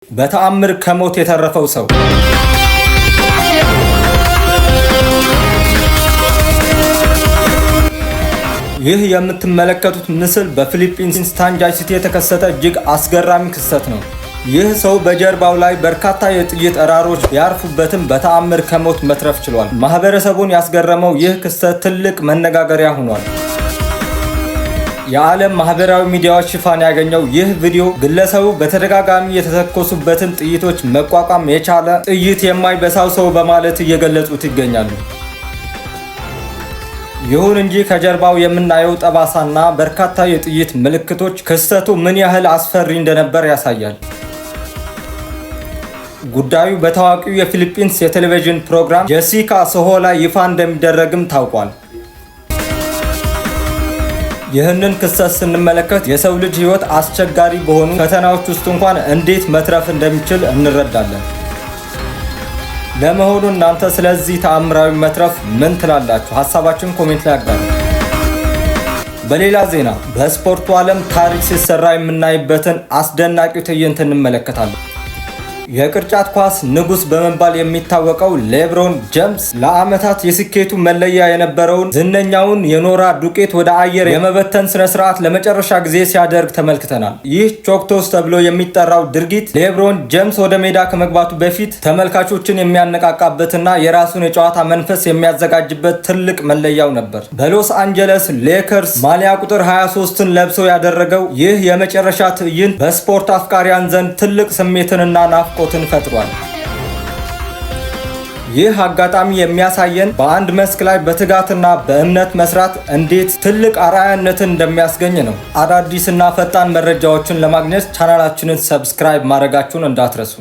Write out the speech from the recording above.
በተአምር ከሞት የተረፈው ሰው ይህ የምትመለከቱት ምስል በፊሊፒንስ ታንጃይ ሲቲ የተከሰተ እጅግ አስገራሚ ክስተት ነው። ይህ ሰው በጀርባው ላይ በርካታ የጥይት እራሮች ቢያርፉበትም በተአምር ከሞት መትረፍ ችሏል። ማህበረሰቡን ያስገረመው ይህ ክስተት ትልቅ መነጋገሪያ ሆኗል። የዓለም ማህበራዊ ሚዲያዎች ሽፋን ያገኘው ይህ ቪዲዮ ግለሰቡ በተደጋጋሚ የተተኮሱበትን ጥይቶች መቋቋም የቻለ ጥይት የማይበሳው ሰው በማለት እየገለጹት ይገኛሉ። ይሁን እንጂ ከጀርባው የምናየው ጠባሳና በርካታ የጥይት ምልክቶች ክስተቱ ምን ያህል አስፈሪ እንደነበር ያሳያል። ጉዳዩ በታዋቂው የፊሊፒንስ የቴሌቪዥን ፕሮግራም ጄሲካ ሶሆ ላይ ይፋ እንደሚደረግም ታውቋል። ይህንን ክስተት ስንመለከት የሰው ልጅ ሕይወት አስቸጋሪ በሆኑ ፈተናዎች ውስጥ እንኳን እንዴት መትረፍ እንደሚችል እንረዳለን። ለመሆኑ እናንተ ስለዚህ ተአምራዊ መትረፍ ምን ትላላችሁ? ሐሳባችሁን ኮሜንት ላይ አጋሩ። በሌላ ዜና በስፖርቱ ዓለም ታሪክ ሲሰራ የምናይበትን አስደናቂ ትዕይንት እንመለከታለን። የቅርጫት ኳስ ንጉስ በመባል የሚታወቀው ሌብሮን ጄምስ ለዓመታት የስኬቱ መለያ የነበረውን ዝነኛውን የኖራ ዱቄት ወደ አየር የመበተን ስነ ስርዓት ለመጨረሻ ጊዜ ሲያደርግ ተመልክተናል። ይህ ቾክቶስ ተብሎ የሚጠራው ድርጊት ሌብሮን ጄምስ ወደ ሜዳ ከመግባቱ በፊት ተመልካቾችን የሚያነቃቃበትና የራሱን የጨዋታ መንፈስ የሚያዘጋጅበት ትልቅ መለያው ነበር። በሎስ አንጀለስ ሌከርስ ማሊያ ቁጥር 23ን ለብሶ ያደረገው ይህ የመጨረሻ ትዕይንት በስፖርት አፍቃሪያን ዘንድ ትልቅ ስሜትንና ናፍቆትን ፈጥሯል። ይህ አጋጣሚ የሚያሳየን በአንድ መስክ ላይ በትጋትና በእምነት መስራት እንዴት ትልቅ አርአያነትን እንደሚያስገኝ ነው። አዳዲስና ፈጣን መረጃዎችን ለማግኘት ቻናላችንን ሰብስክራይብ ማድረጋችሁን እንዳትረሱ።